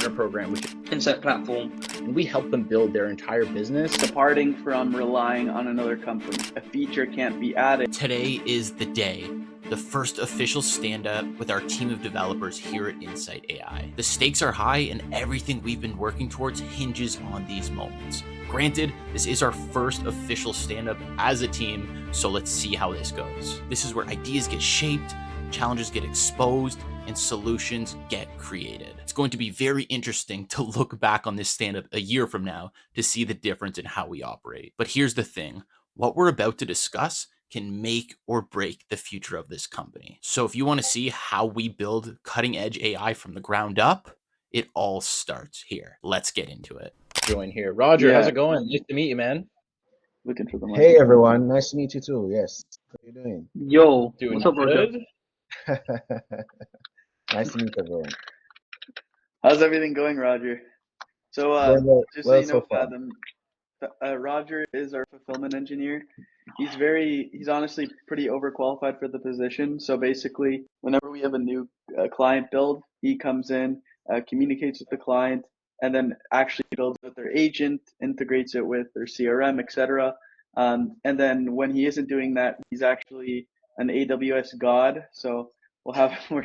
partner program, which is Insight platform. and we help them build their entire business. Departing from relying on another company. A feature can't be added. Today is the day, the first official stand-up with our team of developers here at Insight AI. The stakes are high and everything we've been working towards hinges on these moments. Granted, this is our first official stand-up as a team, so let's see how this goes. This is where ideas get shaped, challenges get exposed, and solutions get created. It's going to be very interesting to look back on this stand-up a year from now to see the difference in how we operate. But here's the thing, what we're about to discuss can make or break the future of this company. So if you want to see how we build cutting-edge AI from the ground up, it all starts here. Let's get into it. Join here. Roger, Yeah. how's it going? Nice to meet you, man. Looking for the mic. Hey everyone, nice to meet you too. Yes, how you doing? Yo, Doing what's up, Roger? good. Nice to meet everyone. How's everything going, Roger? So Going well, just well so you know, so far. Fathom, Roger is our fulfillment engineer. He's honestly pretty overqualified for the position. So basically, whenever we have a new client build, he comes in, communicates with the client, and then actually builds with their agent, integrates it with their CRM, etc. And then when he isn't doing that, he's actually an AWS god. So we'll have him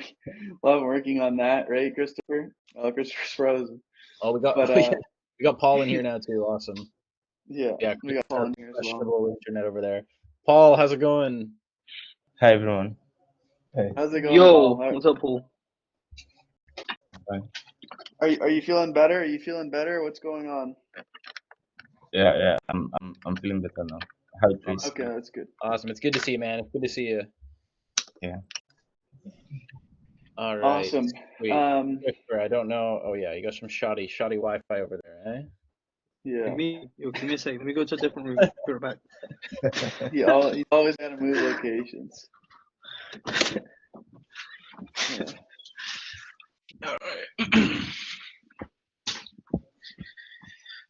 working on that, right, Christopher? Oh, Christopher's frozen. Oh, we got But we got Paul in here now too. Awesome. yeah, Yeah, we got Paul in here as well. questionable internet over there. Paul, how's it going? Hi everyone. Hey. How's it going, Yo, Paul? what's up, Paul? Fine. Are you feeling better? Are you feeling better? What's going on? Yeah. I'm feeling better now. Hi, Chris. Okay, that's good. Awesome. It's good to see you, man. It's good to see you. Yeah. All right. Awesome. Sweet. Christopher, I don't know. Oh yeah, you got some shoddy Wi-Fi over there, eh? Yeah. Give me a second. Let me go to a different room. Be right back. He always got to move locations.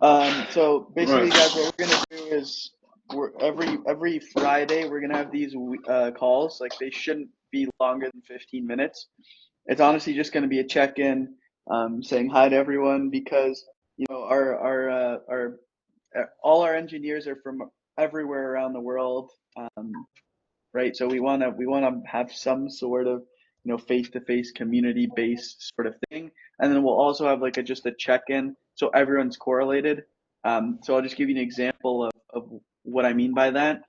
Yeah. So basically, guys, what we're gonna do is every Friday we're gonna have these calls. Like they shouldn't be longer than 15 minutes. It's honestly just gonna be a check-in, saying hi to everyone because you know our all our engineers are from everywhere around the world, right? So we wanna have some sort of face-to-face community-based sort of thing, and then we'll also have like just a check-in so everyone's correlated. So I'll just give you an example of what I mean by that.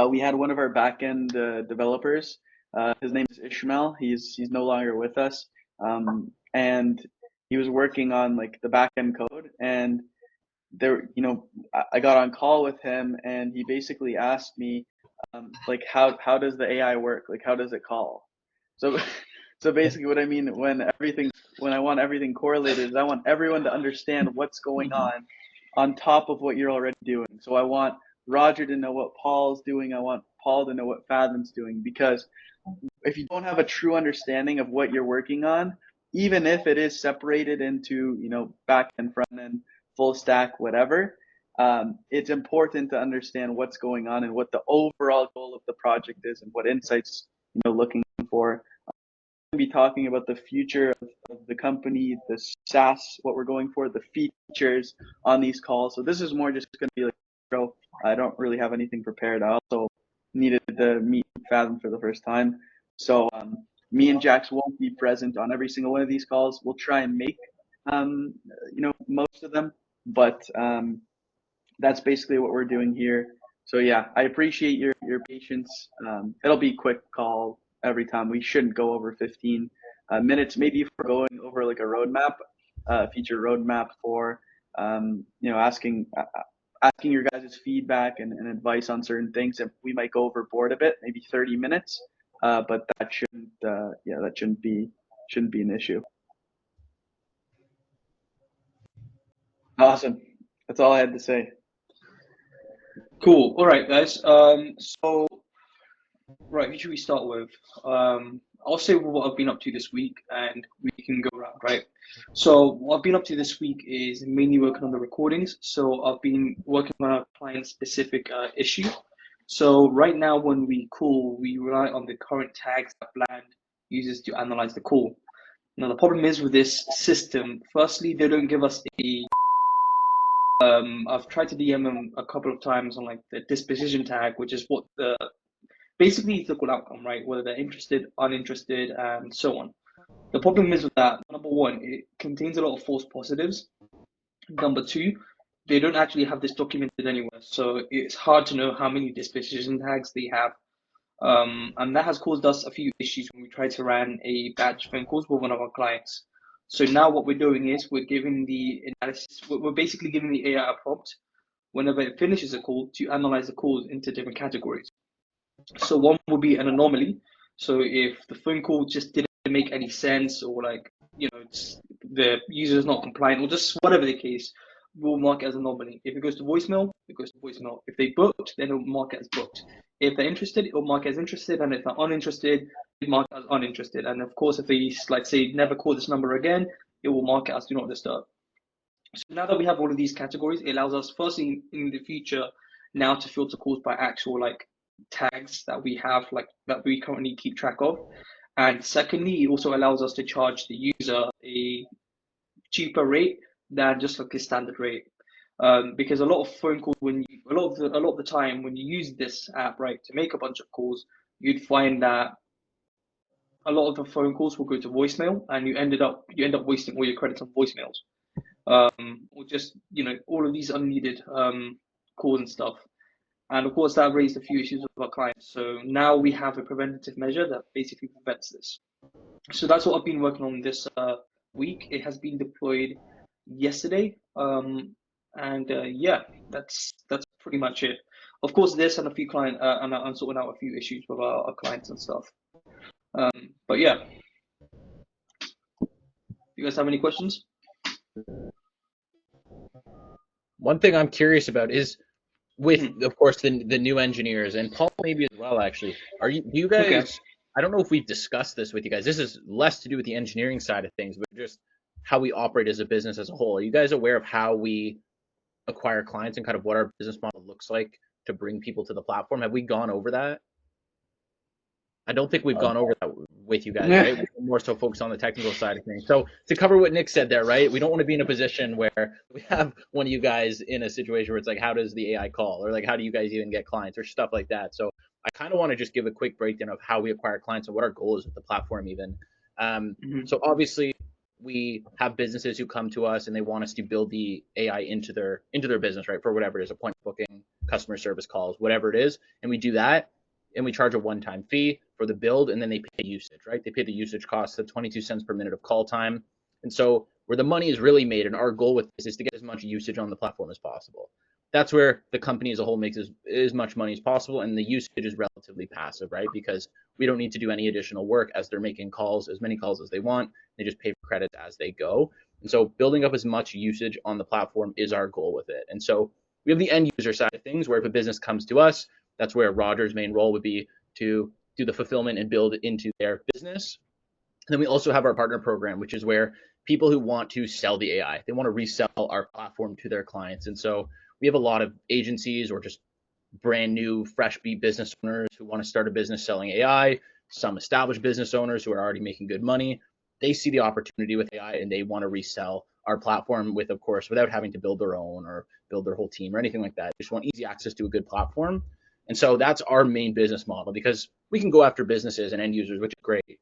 We had one of our back-end developers. His name is Ishmael. He's no longer with us, and he was working on like the back-end code. And there, I got on call with him, and he basically asked me, like, how does the AI work? Like, how does it call? So, so basically, what I mean when I want everything correlated is I want everyone to understand what's going on top of what you're already doing. So I want Roger to know what Paul's doing. I want Paul to know what Fathom's doing, because if you don't have a true understanding of what you're working on, even if it is separated into back end, front end, full stack, whatever, it's important to understand what's going on and what the overall goal of the project is and what insights looking for. I'm going to be talking about the future of the company, the SaaS, what we're going for, the features on these calls. So this is more just going to be like, I don't really have anything prepared. I also needed to meet Fathom for the first time. So me and Jax won't be present on every single one of these calls. We'll try and make most of them, but that's basically what we're doing here. So yeah, I appreciate your patience. It'll be a quick call every time. We shouldn't go over 15 minutes. Maybe if we're going over like a roadmap, feature roadmap for asking your guys' feedback and advice on certain things, and we might go overboard a bit, maybe 30 minutes. But that shouldn't be an issue. Awesome. That's all I had to say. Cool. All right, guys. So, right, who should we start with? I'll say what I've been up to this week, and we can go around, right? So, what I've been up to this week is mainly working on the recordings. So, I've been working on a client-specific issue. So, right now, when we call, we rely on the current tags that Bland uses to analyze the call. Now the problem is with this system. Firstly, they don't give us a. I've tried to DM them a couple of times on like the disposition tag, which is what the basically it's the goal outcome, right? Whether they're interested, uninterested, and so on. The problem is with that. Number one, it contains a lot of false positives. Number two, they don't actually have this documented anywhere, so it's hard to know how many disposition tags they have. And that has caused us a few issues when we tried to run a batch phone calls with one of our clients. So now what we're doing is we're giving the analysis, we're basically giving the AI a prompt whenever it finishes a call to analyze the calls into different categories. So one will be an anomaly. So if the phone call just didn't make any sense, or like, the user is not compliant, or just whatever the case, we'll mark it as an anomaly. If it goes to voicemail, it goes to voicemail. If they booked, then it'll mark it as booked. If they're interested, it'll mark it as interested, and if they're uninterested, it mark it as uninterested. And of course, if they like say never call this number again, it will mark it as do not disturb. So now that we have all of these categories, it allows us firstly in the future now to filter calls by actual like tags that we have, like that we currently keep track of. And secondly, it also allows us to charge the user a cheaper rate than just like a standard rate. Because a lot of phone calls, a lot of the time when you use this app, right, to make a bunch of calls, you'd find that a lot of the phone calls will go to voicemail, and you end up wasting all your credits on voicemails, or just all of these unneeded calls and stuff. And of course, that raised a few issues with our clients. So now we have a preventative measure that basically prevents this. So that's what I've been working on this week. It has been deployed yesterday. Yeah, that's pretty much it. Of course, this and a few client and I'm sorting out a few issues with our clients and stuff. But yeah, you guys have any questions? One thing I'm curious about is with, of course, the new engineers, and Paul maybe as well, actually. Do you guys, Okay. I don't know if we've discussed this with you guys. This is less to do with the engineering side of things, but just how we operate as a business as a whole. Are you guys aware of how we acquire clients and kind of what our business model looks like to bring people to the platform? Have we gone over that? I don't think we've gone over that with you guys, right? We're more so focused on the technical side of things. So to cover what Nick said there, right? We don't want to be in a position where we have one of you guys in a situation where it's like, how does the AI call? Or like, how do you guys even get clients or stuff like that? So I kind of want to just give a quick breakdown of how we acquire clients and what our goal is with the platform even. So obviously we have businesses who come to us and they want us to build the AI into their business, right? For whatever it is, appointment booking, customer service calls, whatever it is. And we do that. And we charge a one-time fee for the build, and then they pay usage, right? They pay the usage cost of 22 cents per minute of call time. And so where the money is really made, and our goal with this is to get as much usage on the platform as possible. That's where the company as a whole makes as much money as possible, and the usage is relatively passive, right? Because we don't need to do any additional work as they're making calls, as many calls as they want. They just pay for credits as they go. And so building up as much usage on the platform is our goal with it. And so we have the end user side of things, where if a business comes to us, that's where Roger's main role would be to do the fulfillment and build into their business. And then we also have our partner program, which is where people who want to sell the AI, they want to resell our platform to their clients. And so we have a lot of agencies or just brand new, fresh beat business owners who want to start a business selling AI, some established business owners who are already making good money. They see the opportunity with AI and they want to resell our platform with, of course, without having to build their own or build their whole team or anything like that. They just want easy access to a good platform. And so that's our main business model, because we can go after businesses and end users, which is great.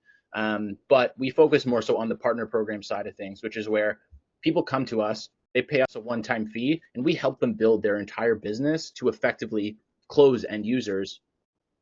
But we focus more so on the partner program side of things, which is where people come to us, they pay us a one-time fee, and we help them build their entire business to effectively close end users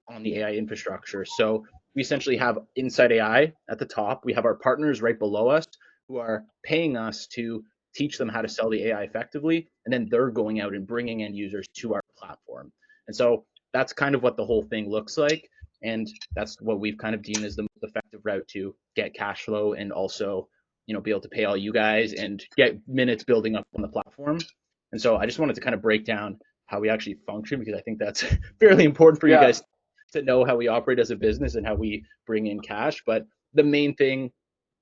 on the AI infrastructure. So we essentially have Insight AI at the top. We have our partners right below us who are paying us to teach them how to sell the AI effectively, and then they're going out and bringing end users to our platform. And so that's kind of what the whole thing looks like. And that's what we've kind of deemed as the most effective route to get cash flow and also, be able to pay all you guys and get minutes building up on the platform. And so I just wanted to kind of break down how we actually function, because I think that's fairly important for you guys to know how we operate as a business and how we bring in cash. But the main thing,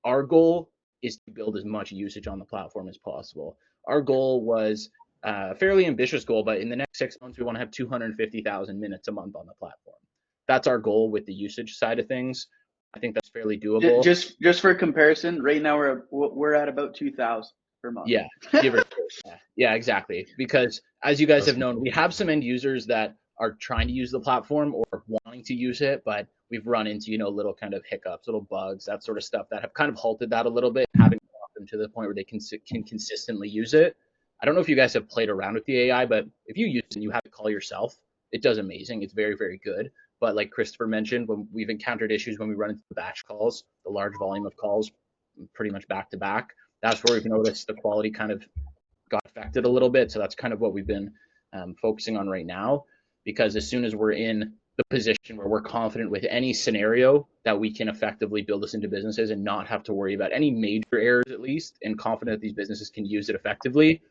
our goal is to build as much usage on the platform as possible. Our goal was a fairly ambitious goal, but in the next 6 months, we want to have 250,000 minutes a month on the platform. That's our goal with the usage side of things. I think that's fairly doable. Just for comparison, right now we're at about 2,000 per month. Yeah, give or take. Yeah, exactly. Because as you guys have known, we have some end users that are trying to use the platform or wanting to use it, but we've run into, little kind of hiccups, little bugs, that sort of stuff that have kind of halted that a little bit, having brought them to the point where they can consistently use it. I don't know if you guys have played around with the AI, but if you use it and you have to call yourself, it does amazing. It's very, very good. But like Christopher mentioned, when we've encountered issues when we run into the batch calls, the large volume of calls, pretty much back to back, that's where we've noticed the quality kind of got affected a little bit. So that's kind of what we've been focusing on right now, because as soon as we're in the position where we're confident with any scenario that we can effectively build this into businesses and not have to worry about any major errors at least, and confident that these businesses can use it effectively,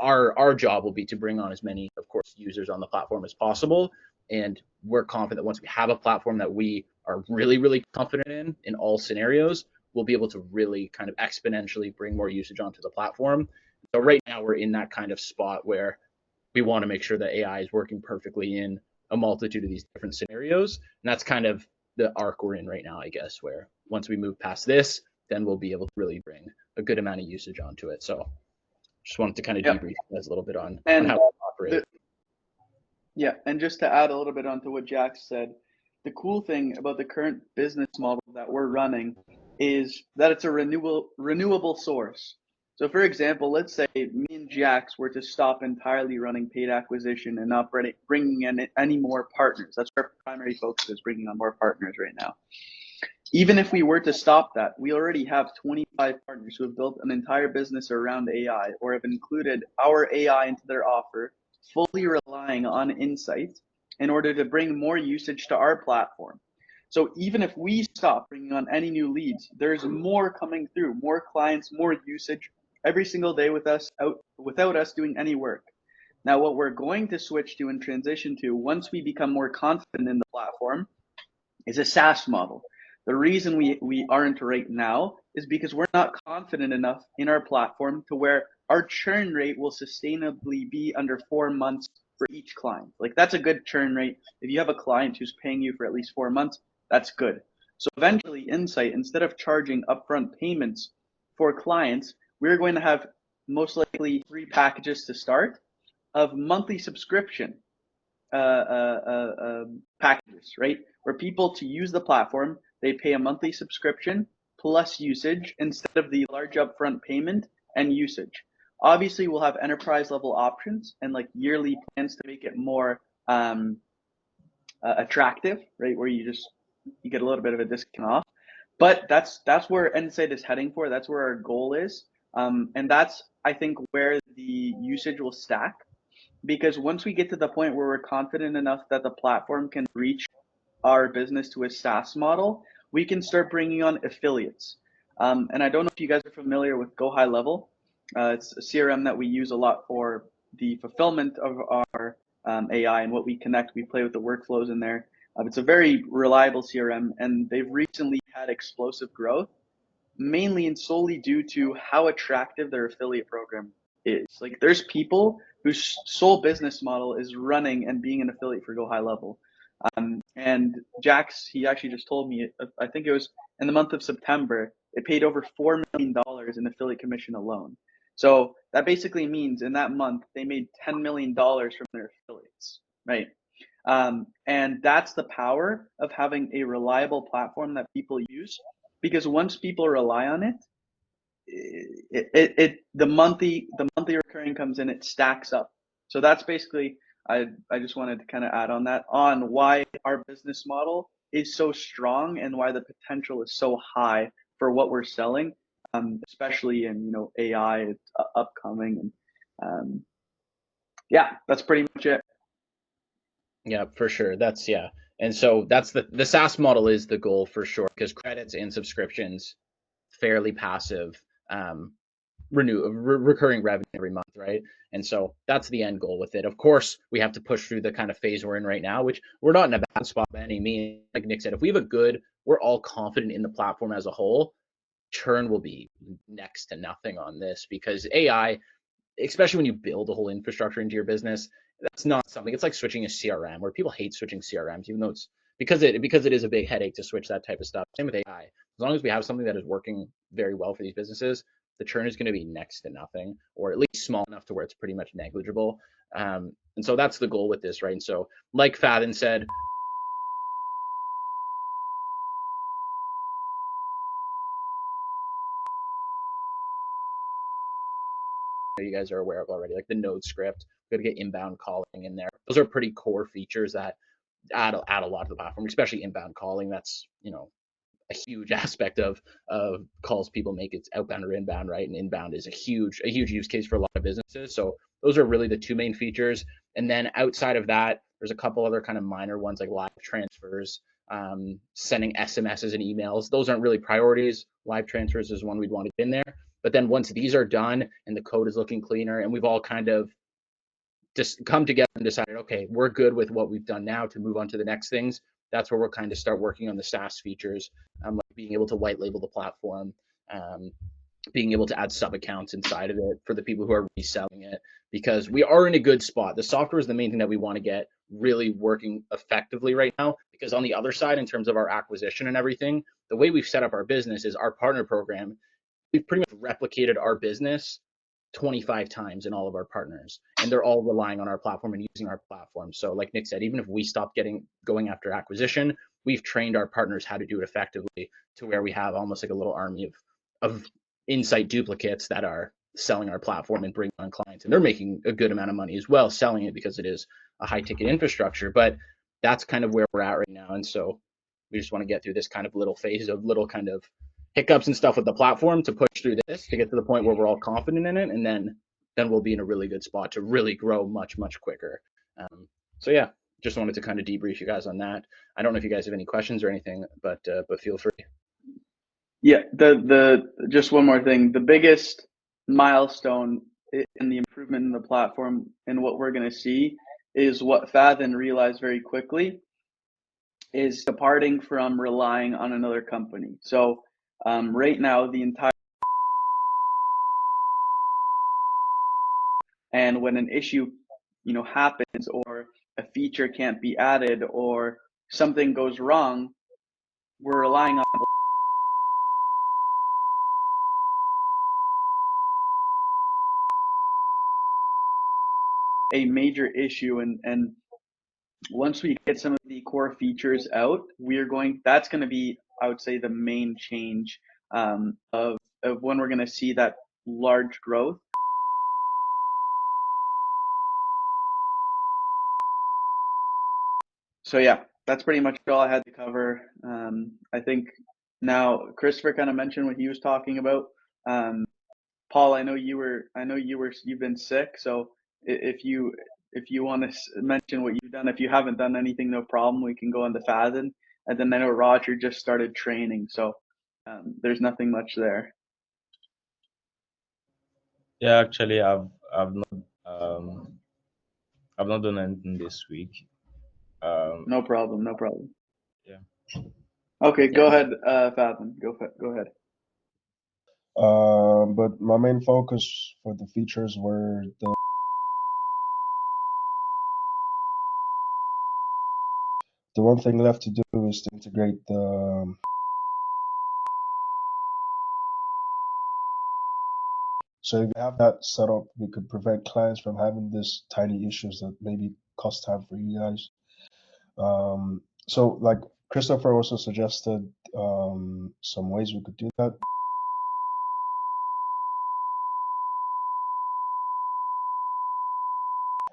our job will be to bring on as many, of course, users on the platform as possible. And we're confident that once we have a platform that we are really, really confident in all scenarios, we'll be able to really kind of exponentially bring more usage onto the platform. So right now we're in that kind of spot where we want to make sure that AI is working perfectly in a multitude of these different scenarios. And that's kind of the arc we're in right now, I guess, where once we move past this, then we'll be able to really bring a good amount of usage onto it. So just wanted to kind of debrief you guys a little bit on how we operate. Yeah, and just to add a little bit onto what Jack said, the cool thing about the current business model that we're running is that it's a renewable source. So for example, let's say me and Jax were to stop entirely running paid acquisition and not bringing in any more partners. That's our primary focus, is bringing on more partners right now. Even if we were to stop that, we already have 25 partners who have built an entire business around AI or have included our AI into their offer, fully relying on Insight in order to bring more usage to our platform. So even if we stop bringing on any new leads, there's more coming through, more clients, more usage every single day without us doing any work. Now, what we're going to switch to and transition to once we become more confident in the platform is a SaaS model. The reason we aren't right now is because we're not confident enough in our platform to where our churn rate will sustainably be under 4 months for each client. Like, that's a good churn rate. If you have a client who's paying you for at least 4 months, that's good. So eventually, Insight, instead of charging upfront payments for clients, we're going to have most likely 3 packages to start of monthly subscription packages, right? Where people, to use the platform, they pay a monthly subscription plus usage instead of the large upfront payment and usage. Obviously, we'll have enterprise level options and like yearly plans to make it more attractive, right? Where you get a little bit of a discount off. But that's where Insight is heading for. That's where our goal is. And that's, I think, where the usage will stack. Because once we get to the point where we're confident enough that the platform can reach our business to a SaaS model, we can start bringing on affiliates. And I don't know if you guys are familiar with Go High Level. It's a CRM that we use a lot for the fulfillment of our AI and what we connect. We play with the workflows in there. It's a very reliable CRM, and they've recently had explosive growth, mainly and solely due to how attractive their affiliate program is. Like, there's people whose sole business model is running and being an affiliate for Go High Level. And Jax, he actually just told me, I think it was in the month of September, it paid over $4 million in affiliate commission alone. So that basically means in that month, they made $10 million from their affiliates, right? And that's the power of having a reliable platform that people use, because once people rely on it, the monthly recurring comes in, it stacks up. So that's basically, I just wanted to kind of add on that, on why our business model is so strong and why the potential is so high for what we're selling, especially in AI, it's upcoming, and yeah, that's pretty much it. Yeah, for sure. And so that's the SaaS model is the goal for sure, because credits and subscriptions, fairly passive, recurring revenue every month, right? And so that's the end goal with it. Of course, we have to push through the kind of phase we're in right now, which we're not in a bad spot by any means. Like Nick said, if we have we're all confident in the platform as a whole, churn will be next to nothing on this, because AI, especially when you build a whole infrastructure into your business, that's not something, it's like switching a CRM, where people hate switching CRMs, even though it's because it is a big headache to switch that type of stuff. Same with AI. As long as we have something that is working very well for these businesses, the churn is going to be next to nothing, or at least small enough to where it's pretty much negligible. And so that's the goal with this, right? And so, like Fathin said, you guys are aware of already, like the node script, we got to get inbound calling in there. Those are pretty core features that add a lot to the platform, especially inbound calling. That's, a huge aspect of calls people make. It's outbound or inbound, right? And inbound is a huge use case for a lot of businesses. So those are really the two main features. And then outside of that, there's a couple other kind of minor ones like live transfers, sending SMSs and emails. Those aren't really priorities. Live transfers is one we'd want to get in there. But then once these are done and the code is looking cleaner and we've all kind of just come together and decided, okay, we're good with what we've done now to move on to the next things, that's where we'll kind of start working on the SaaS features, like being able to white label the platform, being able to add sub accounts inside of it for the people who are reselling it, because we are in a good spot. The software is the main thing that we want to get really working effectively right now, because on the other side, in terms of our acquisition and everything, the way we've set up our business is our partner program. We've pretty much replicated our business 25 times in all of our partners, and they're all relying on our platform and using our platform. So like Nick said, even if we stop going after acquisition, we've trained our partners how to do it effectively to where we have almost like a little army of Insight duplicates that are selling our platform and bringing on clients, and they're making a good amount of money as well selling it, because it is a high ticket infrastructure. But that's kind of where we're at right now, and so we just want to get through this kind of little phase of little kind of hiccups and stuff with the platform to push through this to get to the point where we're all confident in it, and then we'll be in a really good spot to really grow much quicker. So yeah, just wanted to kind of debrief you guys on that. I don't know if you guys have any questions or anything, but feel free. Yeah, the just one more thing. The biggest milestone in the improvement in the platform and what we're going to see is what Fathin realized very quickly is departing from relying on another company. So right now, the entire, and when an issue, happens, or a feature can't be added, or something goes wrong, we're relying on a major issue. And once we get some of the core features out, that's going to be, I would say, the main change of when we're going to see that large growth. So yeah, that's pretty much all I had to cover. I think now Christopher kind of mentioned what he was talking about. Paul, you've been sick, so if you want to mention what you've done, if you haven't done anything, no problem. We can go on the Fathin, and then I know Roger just started training, so there's nothing much there. Yeah, actually, I've not done anything this week. No problem. Yeah. Okay, go ahead, Fathin. Go ahead. But my main focus for the features were the one thing left to do is to integrate the so if you have that set up, we could prevent clients from having this tiny issues that maybe cost time for you guys. So like Christopher also suggested some ways we could do that.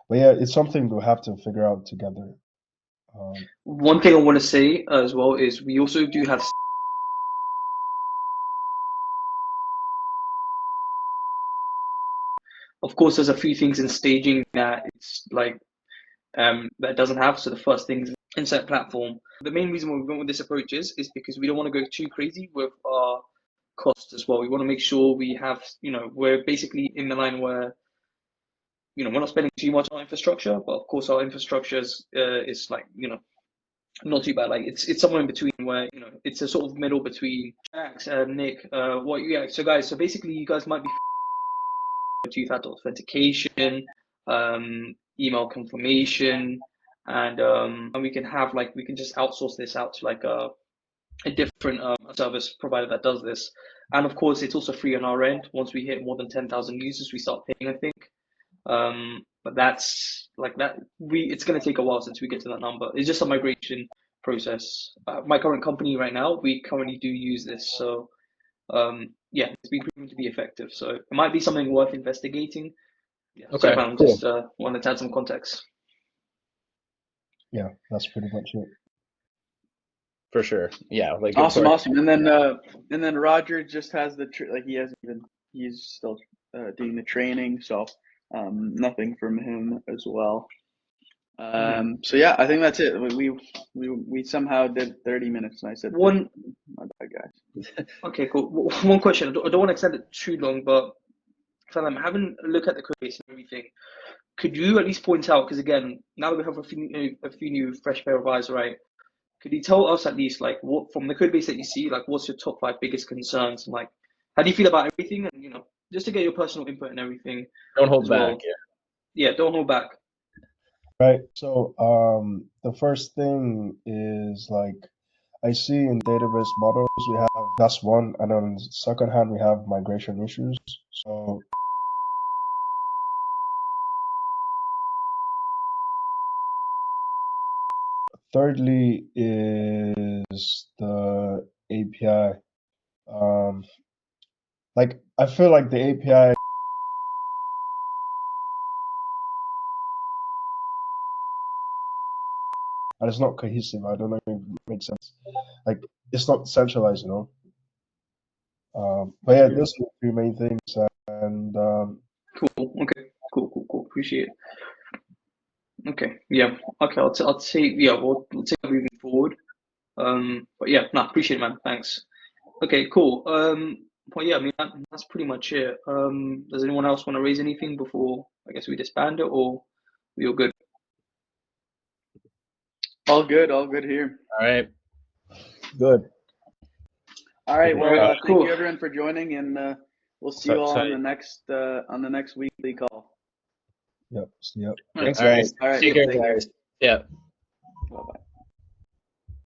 But yeah, it's something we'll have to figure out together. One thing I want to say as well is we also do have. Of course, there's a few things in staging that it's like that it doesn't have. So the first thing is Insight platform. The main reason why we went with this approach is because we don't want to go too crazy with our costs as well. We want to make sure we have, we're basically in the line where, we're not spending too much on infrastructure, but of course our infrastructure is like, not too bad. Like it's somewhere in between where, it's a sort of middle between Jax, Nick, so guys, so basically you guys might be two-factor authentication, email confirmation, and we can have like we can just outsource this out to like a different service provider that does this. And of course, it's also free on our end. Once we hit more than 10,000 users, we start paying, I think. But that's like that. It's going to take a while since we get to that number. It's just a migration process. My current company right now, we currently do use this. So yeah, it's been proven to be effective. So it might be something worth investigating. Yeah, Okay, so I cool. just wanted to add some context. Yeah, that's pretty much it. For sure. Yeah. Like of Awesome, course- awesome. And then Roger just has the like he's still doing the training, so nothing from him as well. So yeah, I think that's it. We somehow did 30 minutes, and I said One. my bad, guys. Okay, cool. One question. I don't want to extend it too long, but Salam, having a look at the code base and everything, could you at least point out, because again, now that we have a few new fresh pair of eyes, right? Could you tell us at least, like, what from the code base that you see, like, what's your top 5 biggest concerns, and like, how do you feel about everything, and just to get your personal input and everything. Don't hold as back. well. Yeah, don't hold back. Right. So the first thing is like I see in database models we have that's one, and then on the second hand we have migration issues. So thirdly is the API. Like I feel like the API and it's not cohesive. I don't know if it makes sense. Like it's not centralized, But yeah, those are the 3 main things, and Cool. Okay. Cool. Appreciate it. Okay. Yeah. Okay. I'll take. Yeah. We'll take that moving forward. But yeah. No. Appreciate it, man. Thanks. Okay. Cool. Well, yeah. I mean, that's pretty much it. Does anyone else want to raise anything before I guess we disband it, or we all good? All good here. All right. Good. All right, well, Alright, thank cool. you everyone for joining, and we'll see So- you all so- on the next weekly call. yep. Thanks, All right. guys. All right, Take care, take care. guys. Yeah. Bye bye.